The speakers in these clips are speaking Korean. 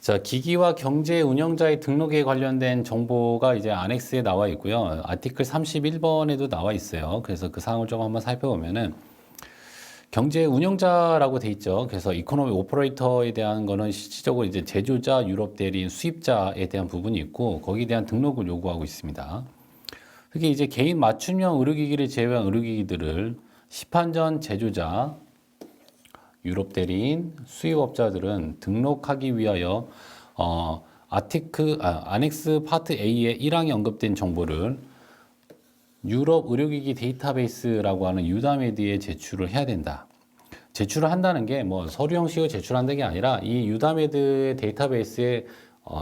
자, 기기와 경제 운영자의 등록에 관련된 정보가 이제 안엑스에 나와 있고요. 아티클 31번에도 나와 있어요. 그래서 그 사항을 조금 한번 살펴보면은 경제 운영자라고 돼 있죠. 그래서 이코노미 오퍼레이터에 대한 거는 실질적으로 이제 제조자, 유럽 대리인, 수입자에 대한 부분이 있고 거기에 대한 등록을 요구하고 있습니다. 특히 이제 개인 맞춤형 의료기기를 제외한 의료기기들을 시판전 제조자, 유럽 대리인, 수입업자들은 등록하기 위하여 안엑스 파트 A의 1항에 언급된 정보를 유럽 의료기기 데이터베이스라고 하는 유다메드에 제출을 해야 된다. 제출을 한다는 게 뭐 서류 형식으로 제출한다는 게 아니라 이 유다메드의 데이터베이스에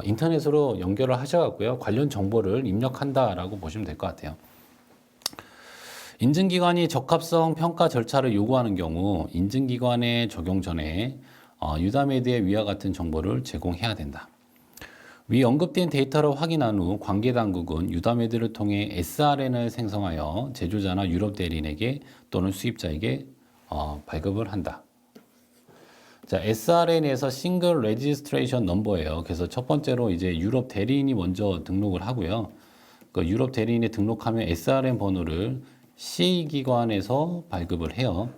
인터넷으로 연결을 하셔갖고요. 관련 정보를 입력한다라고 보시면 될 것 같아요. 인증기관이 적합성 평가 절차를 요구하는 경우 인증기관에 적용 전에 유다메드에 위와 같은 정보를 제공해야 된다. 위 언급된 데이터를 확인한 후 관계당국은 유다메드를 통해 SRN을 생성하여 제조자나 유럽 대리인에게 또는 수입자에게 발급을 한다. 자, SRN에서 싱글 레지스트레이션 넘버예요. 그래서 첫 번째로 이제 유럽 대리인이 먼저 등록을 하고요. 그 유럽 대리인에 등록하면 SRN 번호를 CA 기관에서 발급을 해요.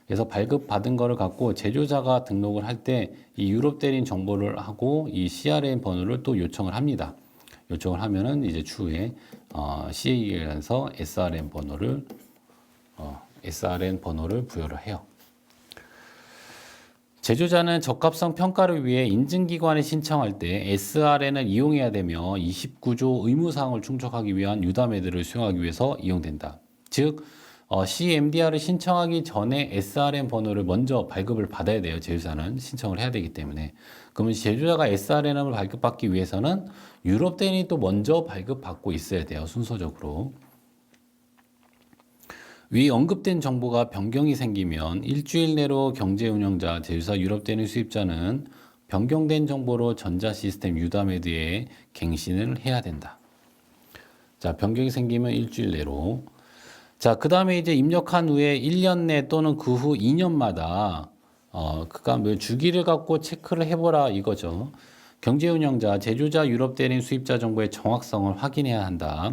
그래서 발급받은 거를 갖고 제조자가 등록을 할 때 이 유럽 대리인 정보를 하고 이 CRN 번호를 또 요청을 합니다. 요청을 하면은 이제 추후에 CA에서 SRN 번호를 부여를 해요. 제조자는 적합성 평가를 위해 인증기관에 신청할 때 SRN을 이용해야 되며 29조 의무사항을 충족하기 위한 유다메드를 수용하기 위해서 이용된다. 즉 CMDR을 신청하기 전에 SRN 번호를 먼저 발급을 받아야 돼요. 제조자는 신청을 해야 되기 때문에. 그러면 제조자가 SRN을 발급받기 위해서는 유럽 대리인이 또 먼저 발급받고 있어야 돼요. 순서적으로. 위 언급된 정보가 변경이 생기면 일주일 내로 경제운영자, 제조사, 유럽 대리인 수입자는 변경된 정보로 전자시스템 유다메드에 갱신을 해야 된다. 자, 변경이 생기면 일주일 내로. 자, 그 다음에 이제 입력한 후에 1년 내 또는 그 후 2년마다 그러니까 주기를 갖고 체크를 해보라 이거죠. 경제운영자, 제조자, 유럽 대리인, 수입자 정보의 정확성을 확인해야 한다.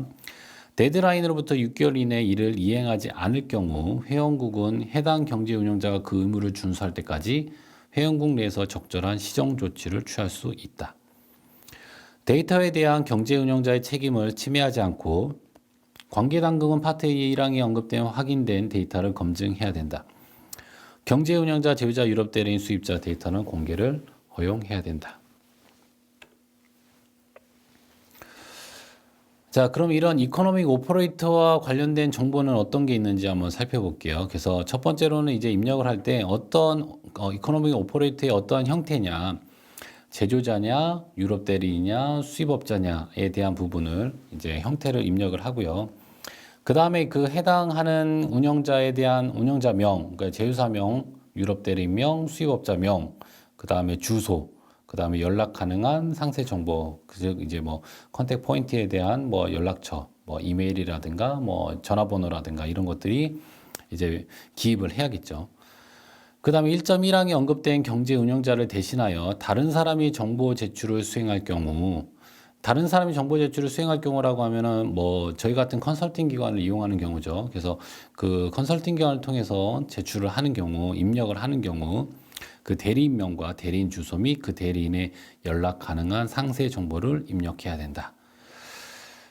데드라인으로부터 6개월 이내 이를 이행하지 않을 경우 회원국은 해당 경제운영자가 그 의무를 준수할 때까지 회원국 내에서 적절한 시정 조치를 취할 수 있다. 데이터에 대한 경제운영자의 책임을 침해하지 않고 관계당국은 파트 A 1항에 언급된 확인된 데이터를 검증해야 된다. 경제운영자, 제휴자, 유럽 대리인, 수입자 데이터는 공개를 허용해야 된다. 자, 그럼 이런 이코노믹 오퍼레이터와 관련된 정보는 어떤 게 있는지 한번 살펴볼게요. 그래서 첫 번째로는 이제 입력을 할 때 어떤 이코노믹 오퍼레이터의 어떠한 형태냐, 제조자냐, 유럽 대리인이냐, 수입업자냐에 대한 부분을 이제 형태를 입력을 하고요. 그 다음에 그 해당하는 운영자에 대한 운영자명, 그러니까 제휴사명, 유럽 대리인명, 수입업자명, 그 다음에 주소, 그 다음에 연락 가능한 상세 정보, 즉 이제 뭐 컨택 포인트에 대한 뭐 연락처, 뭐 이메일이라든가 뭐 전화번호라든가 이런 것들이 이제 기입을 해야겠죠. 그 다음에 1.1항에 언급된 경제 운영자를 대신하여 다른 사람이 정보 제출을 수행할 경우, 다른 사람이 정보 제출을 수행할 경우라고 하면은 뭐 저희 같은 컨설팅 기관을 이용하는 경우죠. 그래서 그 컨설팅 기관을 통해서 제출을 하는 경우, 입력을 하는 경우 그 대리인명과 대리인 주소 및 그 대리인의 연락 가능한 상세 정보를 입력해야 된다.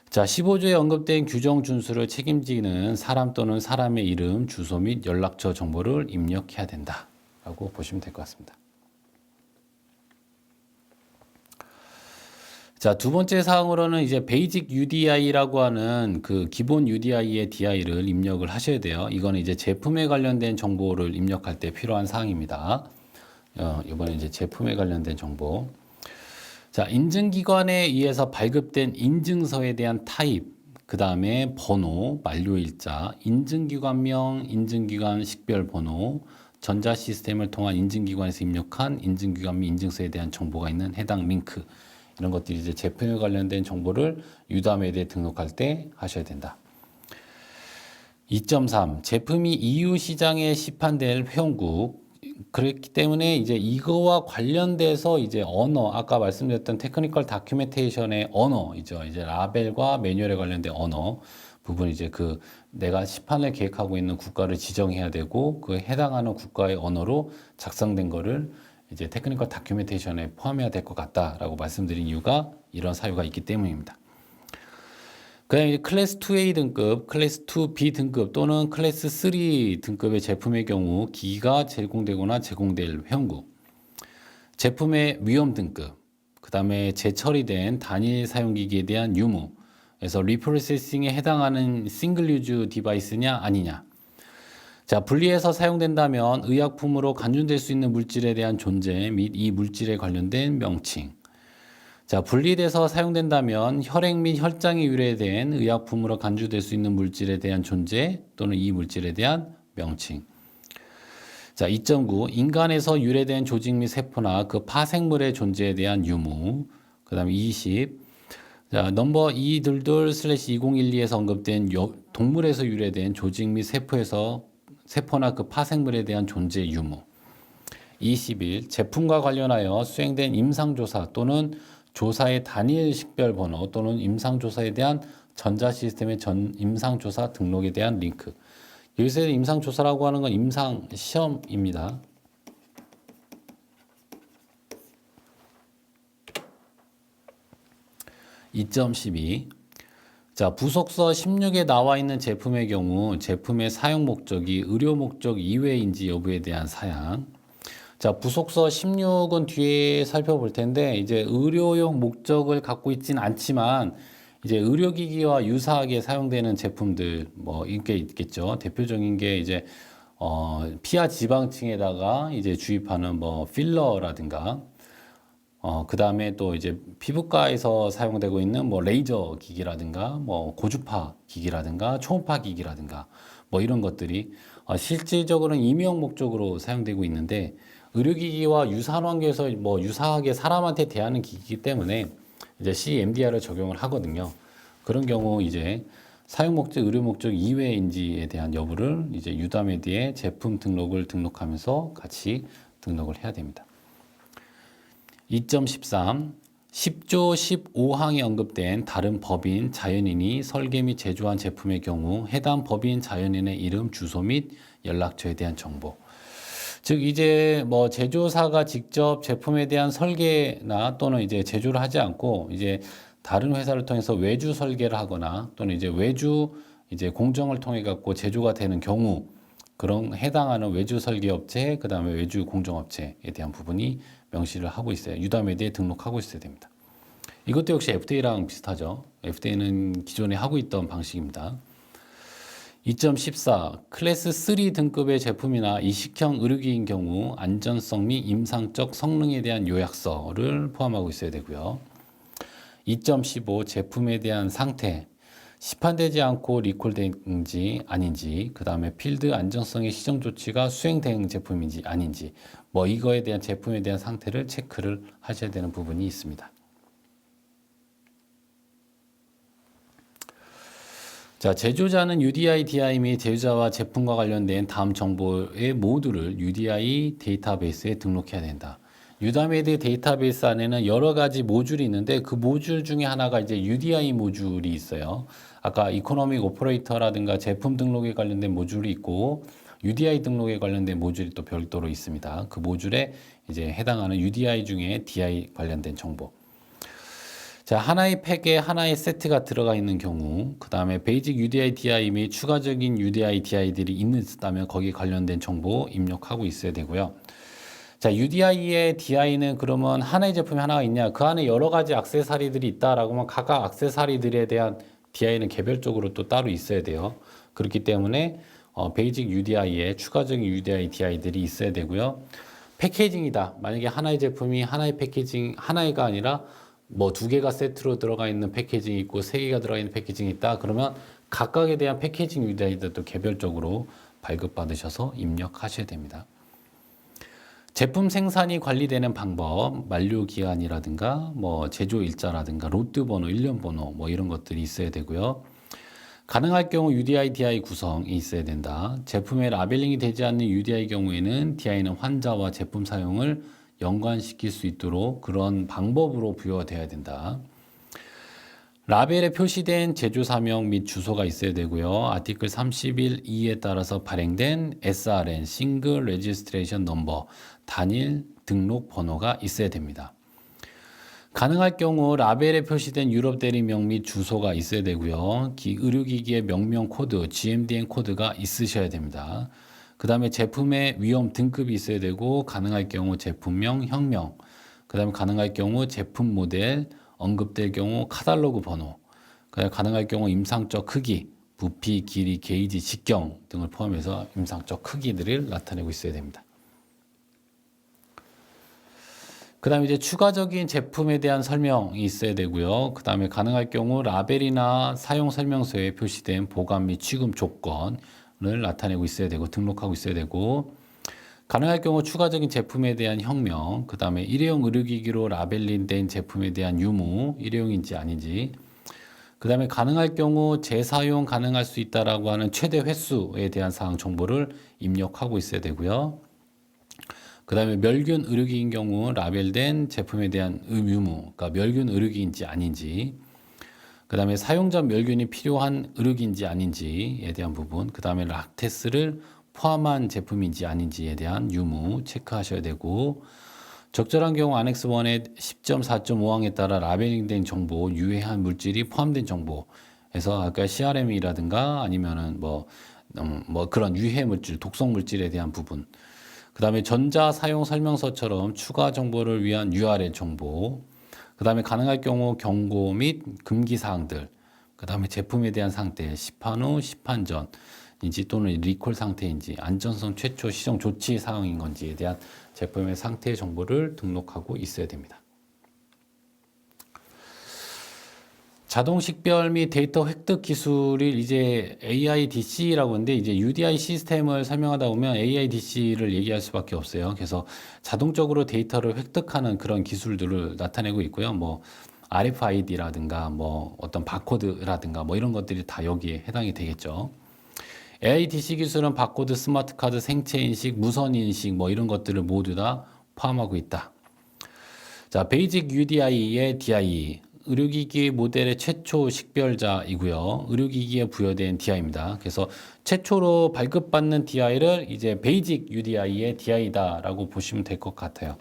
자, 15조에 언급된 규정 준수를 책임지는 사람 또는 사람의 이름, 주소 및 연락처 정보를 입력해야 된다. 라고 보시면 될 것 같습니다. 자, 두 번째 사항으로는 이제 베이직 UDI라고 하는 그 기본 UDI의 DI를 입력을 하셔야 돼요. 이거는 이제 제품에 관련된 정보를 입력할 때 필요한 사항입니다. 이번에 이제 제품에 관련된 정보. 자, 인증기관에 의해서 발급된 인증서에 대한 타입, 그 다음에 번호, 만료일자, 인증기관명, 인증기관 식별번호, 전자시스템을 통한 인증기관에서 입력한 인증기관 및 인증서에 대한 정보가 있는 해당 링크, 이런 것들이 이제 제품에 관련된 정보를 유다메드에 등록할 때 하셔야 된다. 2.3. 제품이 EU 시장에 시판될 회원국, 그렇기 때문에 이제 이거와 관련돼서 이제 언어, 아까 말씀드렸던 테크니컬 다큐멘테이션의 언어이죠. 이제 라벨과 매뉴얼에 관련된 언어 부분 이제 그 내가 시판을 계획하고 있는 국가를 지정해야 되고 그 해당하는 국가의 언어로 작성된 거를 이제 테크니컬 다큐멘테이션에 포함해야 될 것 같다라고 말씀드린 이유가 이런 사유가 있기 때문입니다. 그다음에 이제 클래스 2A 등급, 클래스 2B 등급 또는 클래스 3 등급의 제품의 경우 기기가 제공되거나 제공될 회원국, 제품의 위험 등급, 그다음에 재처리된 단일 사용기기에 대한 유무, 그래서 리프로세싱에 해당하는 싱글 유즈 디바이스냐 아니냐. 자, 분리해서 사용된다면 의약품으로 간주될 수 있는 물질에 대한 존재 및 이 물질에 관련된 명칭. 자, 분리돼서 사용된다면 혈액 및 혈장에 유래된 의약품으로 간주될 수 있는 물질에 대한 존재 또는 이 물질에 대한 명칭. 자, 2.9 인간에서 유래된 조직 및 세포나 그 파생물의 존재에 대한 유무. 그 다음에 20 자, 넘버 222/2012에서 언급된 동물에서 유래된 조직 및 세포나 그 파생물에 대한 존재 유무. 21 제품과 관련하여 수행된 임상조사 또는 조사의 단일 식별 번호 또는 임상조사에 대한 전자시스템의 임상조사 등록에 대한 링크. 여기서 임상조사라고 하는 건 임상시험입니다. (2.12) 자, 부속서 16에 나와 있는 제품의 경우 제품의 사용 목적이 의료 목적 이외인지 여부에 대한 사양. 자, 부속서 16은 뒤에 살펴볼 텐데 이제 의료용 목적을 갖고 있진 않지만 이제 의료기기와 유사하게 사용되는 제품들 뭐 이게 있겠죠. 대표적인 게 이제 피하 지방층에다가 이제 주입하는 뭐 필러라든가 그 다음에 또 이제 피부과에서 사용되고 있는 뭐 레이저 기기라든가 뭐 고주파 기기라든가 초음파 기기라든가 뭐 이런 것들이 실질적으로는 임용 목적으로 사용되고 있는데 의료기기와 유사한 환경에서 뭐 유사하게 사람한테 대하는 기기이기 때문에 이제 CMDR을 적용을 하거든요. 그런 경우 이제 사용 목적, 의료 목적 이외인지에 대한 여부를 이제 유다메디에 제품 등록을 등록하면서 같이 등록을 해야 됩니다. 2.13 10조 15항에 언급된 다른 법인, 자연인이 설계 및 제조한 제품의 경우 해당 법인, 자연인의 이름, 주소 및 연락처에 대한 정보. 즉 이제 뭐 제조사가 직접 제품에 대한 설계나 또는 이제 제조를 하지 않고 이제 다른 회사를 통해서 외주 설계를 하거나 또는 이제 외주 이제 공정을 통해 갖고 제조가 되는 경우 그런 해당하는 외주 설계 업체, 그다음에 외주 공정 업체에 대한 부분이 명시를 하고 있어요. 유다메디에 등록하고 있어야 됩니다. 이것도 역시 FDA랑 비슷하죠. FDA는 기존에 하고 있던 방식입니다. 2.14 클래스 3 등급의 제품이나 이식형 의료기기인 경우 안전성 및 임상적 성능에 대한 요약서를 포함하고 있어야 되고요. 2.15 제품에 대한 상태, 시판되지 않고 리콜된지 아닌지, 그 다음에 필드 안정성의 시정 조치가 수행된 제품인지 아닌지, 뭐 이거에 대한 제품에 대한 상태를 체크를 하셔야 되는 부분이 있습니다. 자, 제조자는 UDI, DI 및 제조자와 제품과 관련된 다음 정보의 모두를 UDI 데이터베이스에 등록해야 된다. 유다메디 데이터베이스 안에는 여러 가지 모듈이 있는데 그 모듈 중에 하나가 이제 UDI 모듈이 있어요. 아까 이코노믹 오퍼레이터라든가 제품 등록에 관련된 모듈이 있고 UDI 등록에 관련된 모듈이 또 별도로 있습니다. 그 모듈에 이제 해당하는 UDI 중에 DI 관련된 정보. 자, 하나의 팩에 하나의 세트가 들어가 있는 경우, 그 다음에 베이직 UDI, DI 및 추가적인 UDI, DI들이 있다면 거기에 관련된 정보 입력하고 있어야 되고요. 자, UDI의 DI는 그러면 하나의 제품이 하나가 있냐? 그 안에 여러 가지 액세서리들이 있다라고 하면 각각 액세서리들에 대한 DI는 개별적으로 또 따로 있어야 돼요. 그렇기 때문에 베이직 UDI에 추가적인 UDI, DI들이 있어야 되고요. 패키징이다. 만약에 하나의 제품이 하나의 패키징, 하나가 아니라 뭐 2개가 세트로 들어가 있는 패키징이 있고 3개가 들어가 있는 패키징이 있다. 그러면 각각에 대한 패키징 UDI들도 개별적으로 발급받으셔서 입력하셔야 됩니다. 제품 생산이 관리되는 방법, 만료 기한이라든가 뭐 제조 일자라든가 로트 번호, 일련 번호 뭐 이런 것들이 있어야 되고요. 가능할 경우 UDI, DI 구성이 있어야 된다. 제품에 라벨링이 되지 않는 UDI 경우에는 DI는 환자와 제품 사용을 연관시킬 수 있도록 그런 방법으로 부여가 돼야 된다. 라벨에 표시된 제조사명 및 주소가 있어야 되고요. 아티클 31(2)에 따라서 발행된 SRN, 싱글 레지스트레이션 넘버, 단일 등록 번호가 있어야 됩니다. 가능할 경우 라벨에 표시된 유럽 대리명 및 주소가 있어야 되고요. 의료기기의 명명 코드, GMDN 코드가 있으셔야 됩니다. 그 다음에 제품의 위험 등급이 있어야 되고, 가능할 경우 제품명, 형명, 그 다음에 가능할 경우 제품 모델, 언급될 경우 카탈로그 번호, 가능할 경우 임상적 크기, 부피, 길이, 게이지, 직경 등을 포함해서 임상적 크기들을 나타내고 있어야 됩니다. 그 다음에 이제 추가적인 제품에 대한 설명이 있어야 되고요. 그 다음에 가능할 경우 라벨이나 사용 설명서에 표시된 보관 및 취급 조건을 나타내고 있어야 되고, 등록하고 있어야 되고, 가능할 경우 추가적인 제품에 대한 형명, 그 다음에 일회용 의료기기로 라벨링된 제품에 대한 유무, 일회용인지 아닌지, 그 다음에 가능할 경우 재사용 가능할 수 있다라고 하는 최대 횟수에 대한 사항 정보를 입력하고 있어야 되고요. 그 다음에 멸균 의료기기인 경우 라벨된 제품에 대한 유무, 그러니까 멸균 의료기기인지 아닌지, 그 다음에 사용 전 멸균이 필요한 의료기기인지 아닌지에 대한 부분, 그 다음에 락테스를 포함한 제품인지 아닌지에 대한 유무 체크하셔야 되고, 적절한 경우 안엑스 1의 10.4.5항에 따라 라벨링된 정보, 유해한 물질이 포함된 정보에서 아까 CRM이라든가 아니면은 뭐 그런 유해 물질, 독성 물질에 대한 부분, 그 다음에 전자 사용 설명서처럼 추가 정보를 위한 URL 정보, 그 다음에 가능할 경우 경고 및 금기 사항들, 그 다음에 제품에 대한 상태, 시판 후, 시판 전인지 또는 리콜 상태인지, 안전성 최초 시정 조치 사항인 건지에 대한 제품의 상태 정보를 등록하고 있어야 됩니다. 자동 식별 및 데이터 획득 기술이 이제 AIDC라고 하는데, 이제 UDI 시스템을 설명하다 보면 AIDC를 얘기할 수밖에 없어요. 그래서 자동적으로 데이터를 획득하는 그런 기술들을 나타내고 있고요. 뭐 RFID라든가 뭐 어떤 바코드라든가 뭐 이런 것들이 다 여기에 해당이 되겠죠. AIDC 기술은 바코드, 스마트 카드, 생체 인식, 무선 인식 뭐 이런 것들을 모두 다 포함하고 있다. 자, 베이직 UDI의 DI, 의료기기 모델의 최초 식별자이고요. 의료기기에 부여된 DI입니다. 그래서 최초로 발급받는 DI를 이제 베이직 UDI의 DI다라고 보시면 될 것 같아요.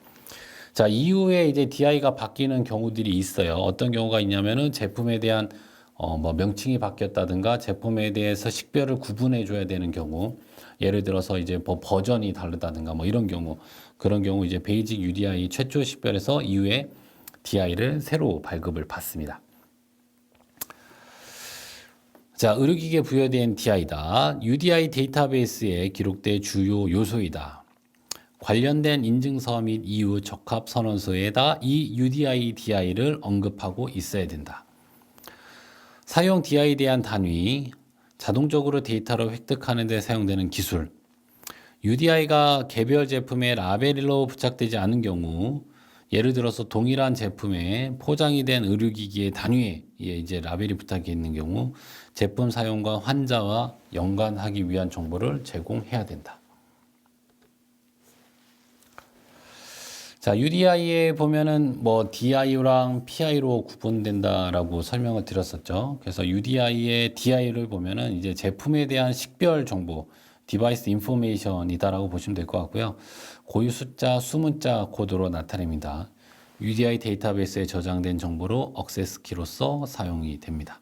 자, 이후에 이제 DI가 바뀌는 경우들이 있어요. 어떤 경우가 있냐면은 제품에 대한 뭐 명칭이 바뀌었다든가 제품에 대해서 식별을 구분해 줘야 되는 경우, 예를 들어서 이제 뭐 버전이 다르다든가 뭐 이런 경우, 그런 경우 이제 베이직 UDI 최초 식별에서 이후에 DI를 새로 발급을 받습니다. 자, 의료기기에 부여된 DI다. UDI 데이터베이스에 기록된 주요 요소이다. 관련된 인증서 및 이후 적합 선언서에다 이 UDI DI를 언급하고 있어야 된다. 사용 DI에 대한 단위, 자동적으로 데이터를 획득하는 데 사용되는 기술, UDI가 개별 제품에 라벨로 부착되지 않은 경우, 예를 들어서 동일한 제품에 포장이 된 의료기기의 단위에 이제 라벨이 부착해 있는 경우 제품 사용과 환자와 연관하기 위한 정보를 제공해야 된다. 자, UDI에 보면은 뭐 DI랑 PI로 구분된다라고 설명을 드렸었죠. 그래서 UDI의 DI를 보면은 이제 제품에 대한 식별 정보, 디바이스 인포메이션이다라고 보시면 될 것 같고요. 고유 숫자, 수문자 코드로 나타냅니다. UDI 데이터베이스에 저장된 정보로 액세스 키로서 사용이 됩니다.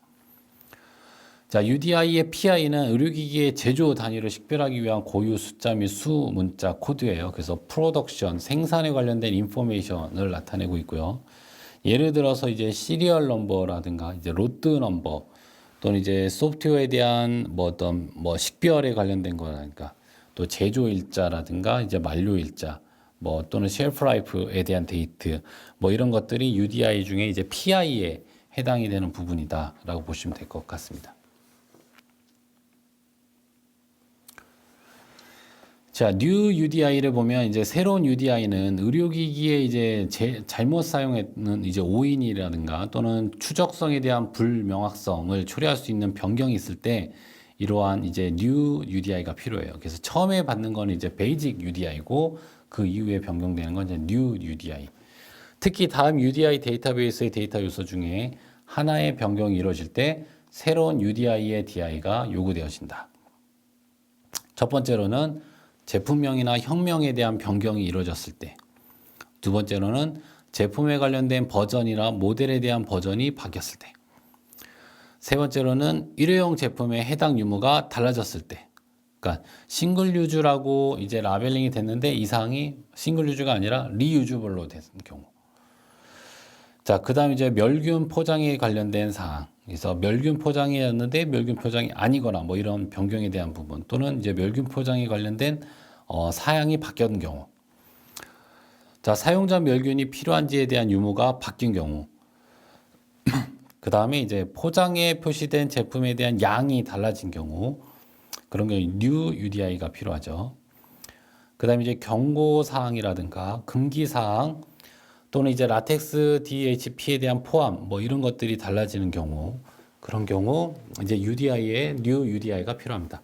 자, UDI의 PI는 의료기기의 제조 단위를 식별하기 위한 고유 숫자 및 수문자 코드예요. 그래서 프로덕션, 생산에 관련된 인포메이션을 나타내고 있고요. 예를 들어서 이제 시리얼 넘버라든가 이제 로트 넘버 또는 이제 소프트웨어에 대한 뭐 어떤 뭐 식별에 관련된 거라든가 또 제조 일자라든가 이제 만료 일자 뭐 또는 쉘프 라이프에 대한 데이트 뭐 이런 것들이 UDI 중에 이제 PI에 해당이 되는 부분이다라고 보시면 될 것 같습니다. 자, new UDI를 보면 이제 새로운 UDI는 의료기기에 이제 잘못 사용했는 이제 오인이라든가 또는 추적성에 대한 불명확성을 초래할 수 있는 변경이 있을 때 이러한 이제 new UDI가 필요해요. 그래서 처음에 받는 건 이제 basic UDI고 그 이후에 변경되는 건 이제 new UDI. 특히 다음 UDI 데이터베이스의 데이터 요소 중에 하나의 변경이 이루어질 때 새로운 UDI의 DI가 요구되어진다. 첫 번째로는 제품명이나 형명에 대한 변경이 이루어졌을 때, 두 번째로는 제품에 관련된 버전이나 모델에 대한 버전이 바뀌었을 때, 세 번째로는 일회용 제품의 해당 유무가 달라졌을 때, 그러니까 싱글 유즈라고 이제 라벨링이 됐는데 이 사항이 싱글 유즈가 아니라 리유즈블로 된 경우. 자, 그 다음 이제 멸균 포장에 관련된 사항. 그래서 멸균 포장이었는데 멸균 포장이 아니거나 뭐 이런 변경에 대한 부분 또는 이제 멸균 포장에 관련된 사양이 바뀐 경우. 자, 사용자 멸균이 필요한지에 대한 유무가 바뀐 경우. 그 다음에 이제 포장에 표시된 제품에 대한 양이 달라진 경우. 그런 경우 new UDI가 필요하죠. 그 다음에 이제 경고 사항이라든가 금기 사항 또는 이제 라텍스 DHP에 대한 포함 뭐 이런 것들이 달라지는 경우, 그런 경우 이제 UDI에 new UDI가 필요합니다.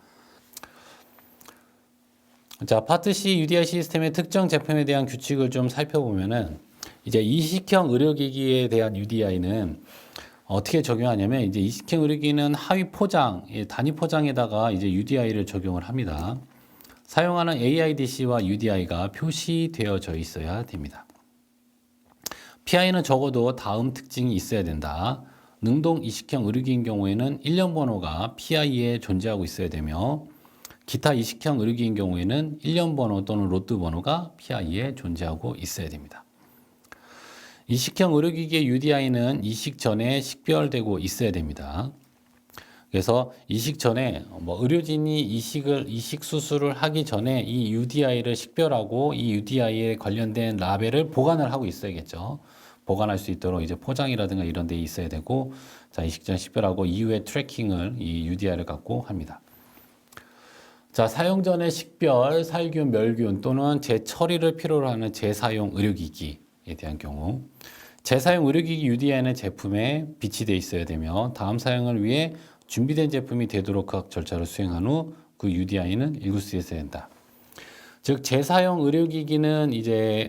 자, 파트 C UDI 시스템의 특정 제품에 대한 규칙을 좀 살펴보면은 이제 이식형 의료기기에 대한 UDI는 어떻게 적용하냐면 이제 이식형 의료기기는 하위 포장, 단위 포장에다가 이제 UDI를 적용을 합니다. 사용하는 AIDC와 UDI가 표시되어져 있어야 됩니다. PI는 적어도 다음 특징이 있어야 된다. 능동 이식형 의료기기인 경우에는 일련 번호가 PI에 존재하고 있어야 되며 기타 이식형 의료기기인 경우에는 일련 번호 또는 로트 번호가 PI에 존재하고 있어야 됩니다. 이식형 의료기기의 UDI는 이식 전에 식별되고 있어야 됩니다. 그래서 이식 전에 뭐 의료진이 이식 수술을 하기 전에 이 UDI를 식별하고 이 UDI에 관련된 라벨을 보관을 하고 있어야겠죠. 보관할 수 있도록 이제 포장이라든가 이런 데 있어야 되고, 자, 이식 전 식별하고 이후에 트래킹을 이 UDI를 갖고 합니다. 자, 사용 전에 식별, 살균, 멸균 또는 재처리를 필요로 하는 재사용 의료기기에 대한 경우, 재사용 의료기기 UDI는 제품에 비치되어 있어야 되며 다음 사용을 위해 준비된 제품이 되도록 각 절차를 수행한 후 그 UDI는 읽을 수 있어야 된다. 즉 재사용 의료기기는 이제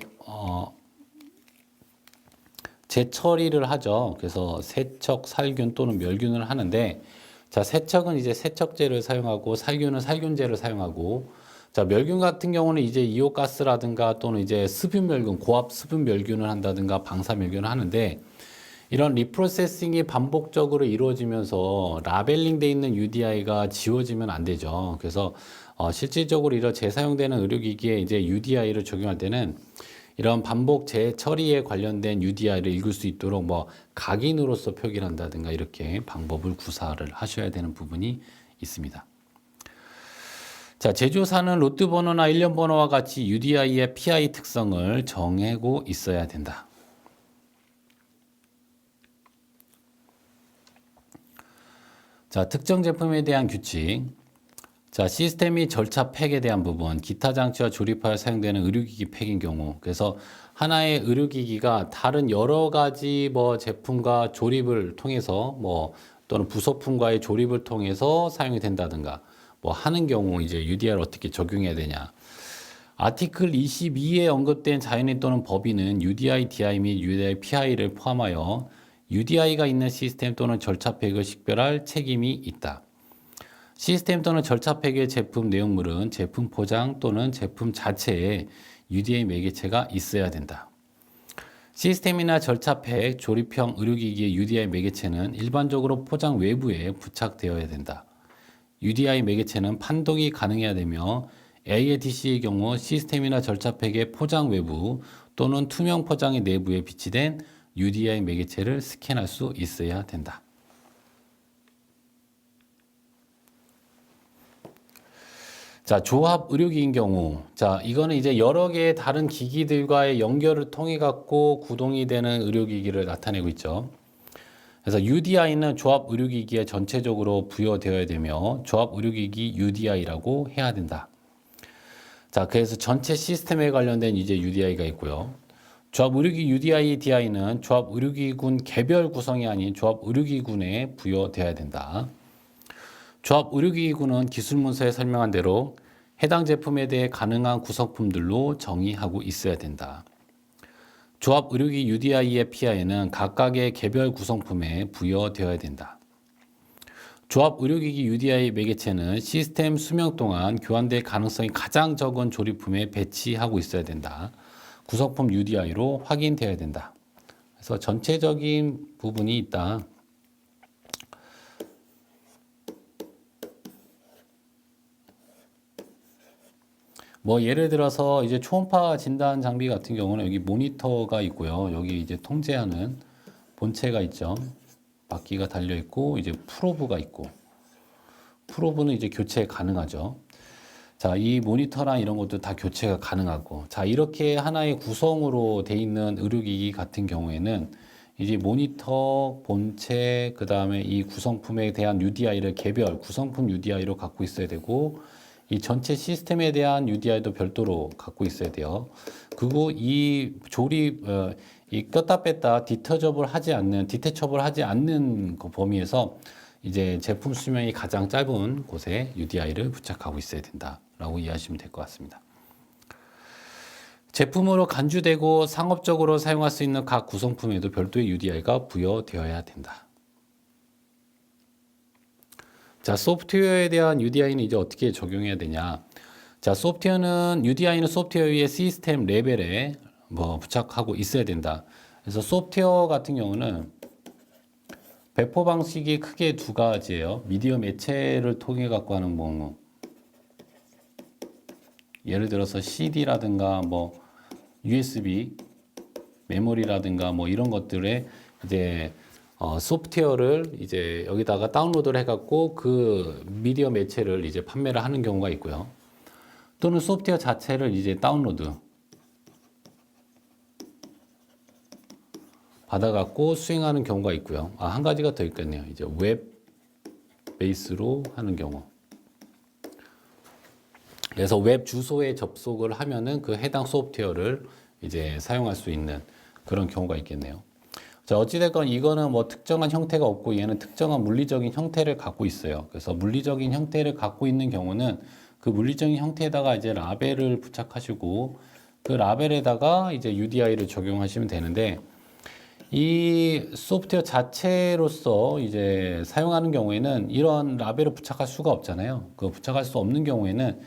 재처리를 하죠. 그래서 세척, 살균 또는 멸균을 하는데, 자, 세척은 이제 세척제를 사용하고 살균은 살균제를 사용하고, 자, 멸균 같은 경우는 이제 이오가스라든가 또는 이제 수분 멸균, 고압 수분 멸균을 한다든가 방사 멸균을 하는데, 이런 리프로세싱이 반복적으로 이루어지면서 라벨링 돼 있는 UDI가 지워지면 안 되죠. 그래서 실질적으로 이런 재사용되는 의료기기에 이제 UDI를 적용할 때는 이런 반복 재처리에 관련된 UDI를 읽을 수 있도록 뭐 각인으로서 표기를 한다든가 이렇게 방법을 구사를 하셔야 되는 부분이 있습니다. 자, 제조사는 로트 번호나 일련 번호와 같이 UDI의 PI 특성을 정하고 있어야 된다. 자, 특정 제품에 대한 규칙. 자, 시스템 및 절차 팩에 대한 부분, 기타 장치와 조립하여 사용되는 의료기기 팩인 경우, 그래서 하나의 의료기기가 다른 여러 가지 뭐 제품과 조립을 통해서 뭐 또는 부속품과의 조립을 통해서 사용이 된다든가 뭐 하는 경우 이제 UDI를 어떻게 적용해야 되냐. 아티클 22에 언급된 자연인 또는 법인은 UDI, DI 및 UDI, PI를 포함하여 UDI가 있는 시스템 또는 절차 팩을 식별할 책임이 있다. 시스템 또는 절차 팩의 제품 내용물은 제품 포장 또는 제품 자체에 UDI 매개체가 있어야 된다. 시스템이나 절차 팩, 조립형 의료기기의 UDI 매개체는 일반적으로 포장 외부에 부착되어야 된다. UDI 매개체는 판독이 가능해야 되며 AADC의 경우 시스템이나 절차 팩의 포장 외부 또는 투명 포장의 내부에 비치된 UDI 매개체를 스캔할 수 있어야 된다. 자, 조합 의료기기인 경우, 자, 이거는 이제 여러 개의 다른 기기들과의 연결을 통해 갖고 구동이 되는 의료기기를 나타내고 있죠. 그래서 UDI는 조합 의료기기에 전체적으로 부여되어야 되며 조합 의료기기 UDI라고 해야 된다. 자, 그래서 전체 시스템에 관련된 이제 UDI가 있고요. 조합 의료기 UDI, DI는 조합 의료기군 개별 구성이 아닌 조합 의료기군에 부여되어야 된다. 조합 의료기구는 기술문서에 설명한 대로 해당 제품에 대해 가능한 구성품들로 정의하고 있어야 된다. 조합 의료기 UDI의 PI는 각각의 개별 구성품에 부여되어야 된다. 조합 의료기기 UDI 매개체는 시스템 수명 동안 교환될 가능성이 가장 적은 조립품에 배치하고 있어야 된다. 구성품 UDI로 확인되어야 된다. 그래서 전체적인 부분이 있다. 뭐 예를 들어서 이제 초음파 진단 장비 같은 경우는 여기 모니터가 있고요. 여기 이제 통제하는 본체가 있죠. 바퀴가 달려 있고 이제 프로브가 있고 프로브는 이제 교체 가능하죠. 자, 이 모니터랑 이런 것도 다 교체가 가능하고 자, 이렇게 하나의 구성으로 돼 있는 의료기기 같은 경우에는 이제 모니터, 본체, 그 다음에 이 구성품에 대한 UDI를 개별 구성품 UDI로 갖고 있어야 되고 이 전체 시스템에 대한 UDI도 별도로 갖고 있어야 돼요. 그리고 이 조립, 이 꼈다 뺐다 디터처블 하지 않는 그 범위에서 이제 제품 수명이 가장 짧은 곳에 UDI를 부착하고 있어야 된다라고 이해하시면 될 것 같습니다. 제품으로 간주되고 상업적으로 사용할 수 있는 각 구성품에도 별도의 UDI가 부여되어야 된다. 자, 소프트웨어에 대한 UDI는 이제 어떻게 적용해야 되냐? 자, UDI는 소프트웨어 위에 시스템 레벨에 뭐 부착하고 있어야 된다. 그래서 소프트웨어 같은 경우는 배포 방식이 크게 두 가지예요. 미디어 매체를 통해 갖고 하는 뭐 예를 들어서 CD라든가 뭐 USB 메모리라든가 뭐 이런 것들에 이제 소프트웨어를 이제 여기다가 다운로드를 해갖고 그 미디어 매체를 이제 판매를 하는 경우가 있고요. 또는 소프트웨어 자체를 이제 다운로드 받아갖고 수행하는 경우가 있고요. 한 가지가 더 있겠네요. 이제 웹 베이스로 하는 경우. 그래서 웹 주소에 접속을 하면은 그 해당 소프트웨어를 이제 사용할 수 있는 그런 경우가 있겠네요. 자, 어찌됐건 이거는 뭐 특정한 형태가 없고 얘는 특정한 물리적인 형태를 갖고 있어요. 그래서 물리적인 형태를 갖고 있는 경우는 그 물리적인 형태에다가 이제 라벨을 부착하시고 그 라벨에다가 이제 UDI를 적용하시면 되는데 이 소프트웨어 자체로서 이제 사용하는 경우에는 이런 라벨을 부착할 수가 없잖아요. 그 부착할 수 없는 경우에는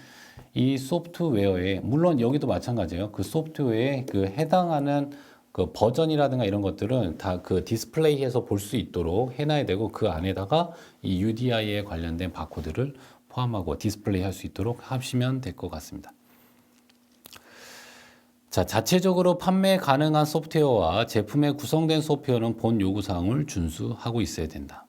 이 소프트웨어에 물론 여기도 마찬가지예요. 그 소프트웨어에 그 해당하는 그 버전이라든가 이런 것들은 다 그 디스플레이해서 볼 수 있도록 해놔야 되고 그 안에다가 이 UDI에 관련된 바코드를 포함하고 디스플레이 할 수 있도록 하시면 될 것 같습니다. 자, 자체적으로 판매 가능한 소프트웨어와 제품에 구성된 소프트웨어는 본 요구사항을 준수하고 있어야 된다.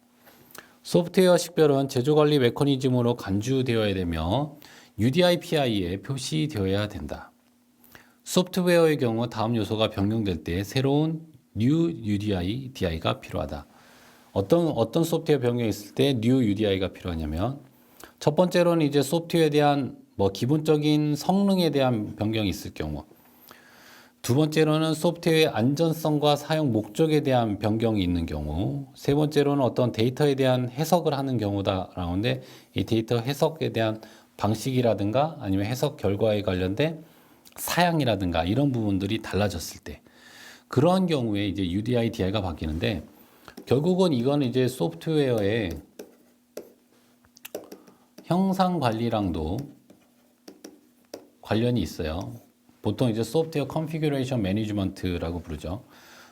소프트웨어 식별은 제조관리 메커니즘으로 간주되어야 되며 UDI PI에 표시되어야 된다. 소프트웨어의 경우 다음 요소가 변경될 때 새로운 New UDI, DI가 필요하다. 어떤 소프트웨어 변경이 있을 때 New UDI가 필요하냐면 첫 번째로는 이제 소프트웨어에 대한 뭐 기본적인 성능에 대한 변경이 있을 경우 두 번째로는 소프트웨어의 안전성과 사용 목적에 대한 변경이 있는 경우 세 번째로는 어떤 데이터에 대한 해석을 하는 경우다라는데 이 데이터 해석에 대한 방식이라든가 아니면 해석 결과에 관련된 사양이라든가 이런 부분들이 달라졌을 때 그런 경우에 이제 UDI, DI가 바뀌는데 결국은 이거는 이제 소프트웨어의 형상 관리랑도 관련이 있어요. 보통 이제 소프트웨어 컨피규레이션 매니지먼트라고 부르죠.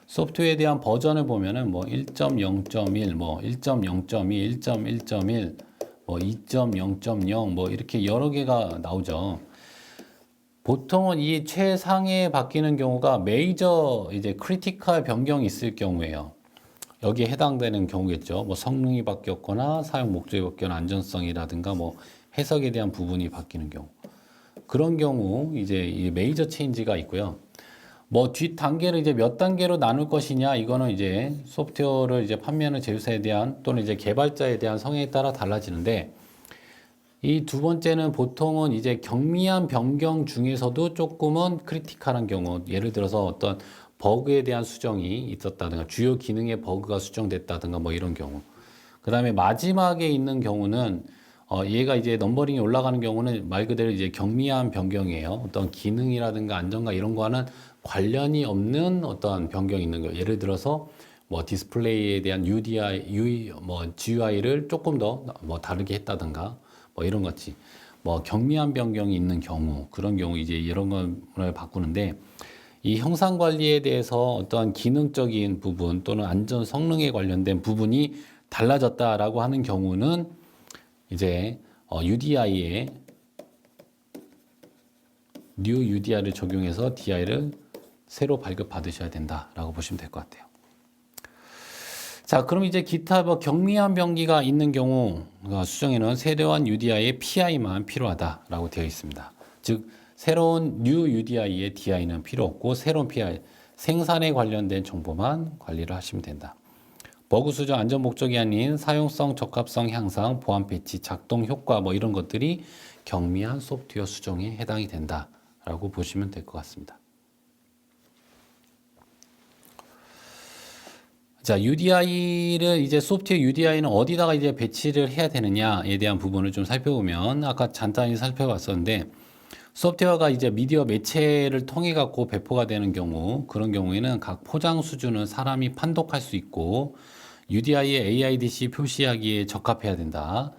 소프트웨어에 대한 버전을 보면은 뭐 1.0.1, 뭐 1.0.2, 1.1.1, 뭐 2.0.0 뭐 이렇게 여러 개가 나오죠. 보통은 이 최상에 바뀌는 경우가 메이저 이제 크리티컬 변경이 있을 경우에요. 여기에 해당되는 경우겠죠. 뭐 성능이 바뀌었거나 사용 목적이 바뀌거나 안전성이라든가 뭐 해석에 대한 부분이 바뀌는 경우. 그런 경우 이제 이 메이저 체인지가 있고요. 뭐 뒷 단계를 이제 몇 단계로 나눌 것이냐 이거는 이제 소프트웨어를 이제 판매하는 제휴사에 대한 또는 이제 개발자에 대한 성향에 따라 달라지는데 이 두 번째는 보통은 이제 경미한 변경 중에서도 조금은 크리티컬한 경우, 예를 들어서 어떤 버그에 대한 수정이 있었다든가 주요 기능의 버그가 수정됐다든가 뭐 이런 경우. 그 다음에 마지막에 있는 경우는 얘가 이제 넘버링이 올라가는 경우는 말 그대로 이제 경미한 변경이에요. 어떤 기능이라든가 안정과 이런 거와는 관련이 없는 어떤 변경이 있는 거예요. 예를 들어서 뭐 디스플레이에 대한 GUI를 조금 더 뭐 다르게 했다든가 뭐 이런 거지. 뭐 경미한 변경이 있는 경우, 그런 경우 이제 이런 거를 바꾸는데, 이 형상 관리에 대해서 어떠한 기능적인 부분 또는 안전 성능에 관련된 부분이 달라졌다라고 하는 경우는 이제 UDI에 New UDI를 적용해서 DI를 새로 발급 받으셔야 된다라고 보시면 될 것 같아요. 자, 그럼 이제 기타 뭐 경미한 변기가 있는 경우 수정에는 새로운 UDI의 PI만 필요하다라고 되어 있습니다. 즉 새로운 New UDI의 DI는 필요 없고 새로운 PI, 생산에 관련된 정보만 관리를 하시면 된다. 버그 수정 안전 목적이 아닌 사용성, 적합성 향상, 보안 패치, 작동 효과 뭐 이런 것들이 경미한 소프트웨어 수정에 해당이 된다라고 보시면 될 것 같습니다. 자, UDI를 이제 소프트웨어 UDI는 어디다가 이제 배치를 해야 되느냐에 대한 부분을 좀 살펴보면, 아까 간단히 살펴봤었는데, 소프트웨어가 이제 미디어 매체를 통해 갖고 배포가 되는 경우, 그런 경우에는 각 포장 수준은 사람이 판독할 수 있고 UDI의 AIDC 표시하기에 적합해야 된다.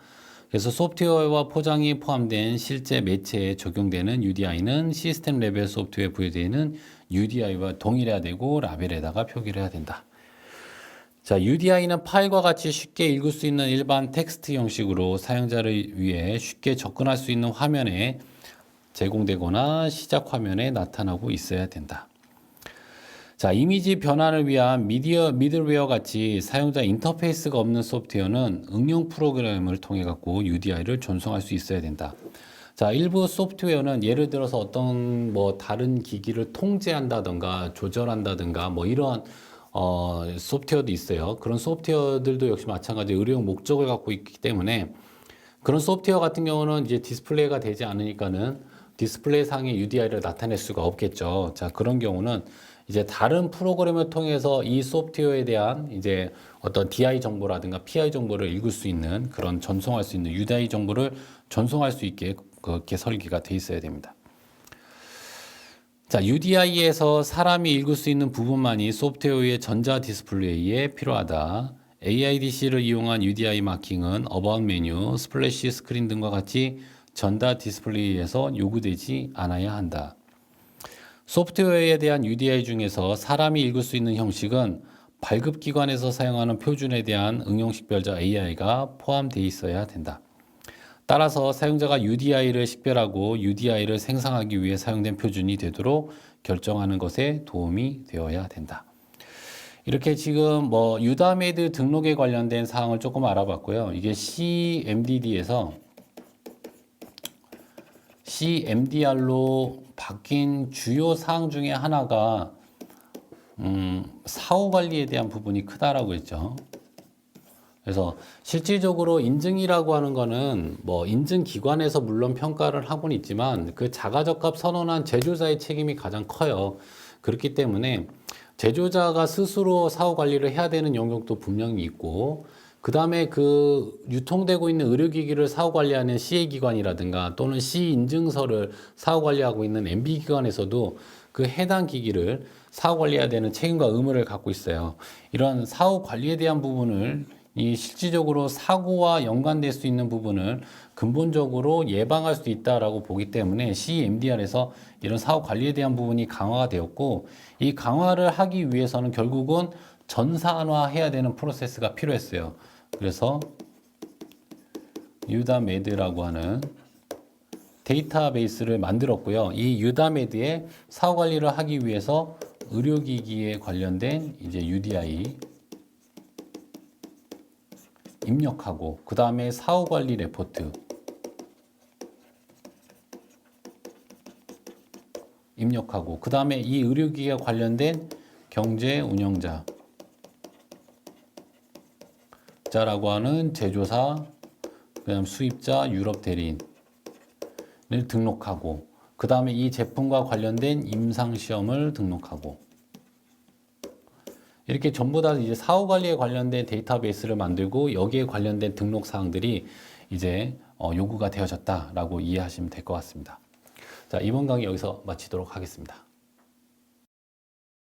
그래서 소프트웨어와 포장이 포함된 실제 매체에 적용되는 UDI는 시스템 레벨 소프트웨어에 부여되는 UDI와 동일해야 되고 라벨에다가 표기를 해야 된다. 자, UDI는 파일과 같이 쉽게 읽을 수 있는 일반 텍스트 형식으로 사용자를 위해 쉽게 접근할 수 있는 화면에 제공되거나 시작 화면에 나타나고 있어야 된다. 자, 이미지 변환을 위한 미들웨어 같이 사용자 인터페이스가 없는 소프트웨어는 응용 프로그램을 통해 갖고 UDI를 전송할 수 있어야 된다. 자, 일부 소프트웨어는 예를 들어서 어떤 뭐 다른 기기를 통제한다든가 조절한다든가 뭐 이런 소프트웨어도 있어요. 그런 소프트웨어들도 역시 마찬가지 의료용 목적을 갖고 있기 때문에 그런 소프트웨어 같은 경우는 이제 디스플레이가 되지 않으니까는 디스플레이 상의 UDI를 나타낼 수가 없겠죠. 자, 그런 경우는 이제 다른 프로그램을 통해서 이 소프트웨어에 대한 이제 어떤 DI 정보라든가 PI 정보를 읽을 수 있는 그런 전송할 수 있는 UDI 정보를 전송할 수 있게 그렇게 설계가 돼 있어야 됩니다. 자, UDI에서 사람이 읽을 수 있는 부분만이 소프트웨어의 전자 디스플레이에 필요하다. AIDC를 이용한 UDI 마킹은 어바웃 메뉴, 스플래시 스크린 등과 같이 전자 디스플레이에서 요구되지 않아야 한다. 소프트웨어에 대한 UDI 중에서 사람이 읽을 수 있는 형식은 발급기관에서 사용하는 표준에 대한 응용식별자 AI가 포함되어 있어야 된다. 따라서 사용자가 UDI를 식별하고 UDI를 생성하기 위해 사용된 표준이 되도록 결정하는 것에 도움이 되어야 된다. 이렇게 지금 뭐 유다메드 등록에 관련된 사항을 조금 알아봤고요. 이게 CMDD에서 CMDR로 바뀐 주요 사항 중에 하나가 사후 관리에 대한 부분이 크다라고 했죠. 그래서 실질적으로 인증이라고 하는 거는 뭐 인증기관에서 물론 평가를 하고는 있지만 그 자가적합 선언한 제조자의 책임이 가장 커요. 그렇기 때문에 제조자가 스스로 사후 관리를 해야 되는 영역도 분명히 있고, 그 다음에 그 유통되고 있는 의료기기를 사후 관리하는 CA기관이라든가 또는 C인증서를 사후 관리하고 있는 MB기관에서도 그 해당 기기를 사후 관리해야 되는 책임과 의무를 갖고 있어요. 이런 사후 관리에 대한 부분을 이 실질적으로 사고와 연관될 수 있는 부분을 근본적으로 예방할 수 있다라고 보기 때문에 CMDR에서 이런 사후 관리에 대한 부분이 강화가 되었고, 이 강화를 하기 위해서는 결국은 전산화해야 되는 프로세스가 필요했어요. 그래서 유다메드라고 하는 데이터베이스를 만들었고요. 이 유다메드의 사후 관리를 하기 위해서 의료기기에 관련된 이제 UDI 입력하고, 그 다음에 사후 관리 레포트 입력하고, 그 다음에 이 의료기기와 관련된 경제 운영자 자라고 하는 제조사, 그다음 수입자 유럽 대리인을 등록하고 그 다음에 이 제품과 관련된 임상 시험을 등록하고 이렇게 전부 다 이제 사후 관리에 관련된 데이터베이스를 만들고 여기에 관련된 등록 사항들이 이제 요구가 되어졌다라고 이해하시면 될 것 같습니다. 자, 이번 강의 여기서 마치도록 하겠습니다.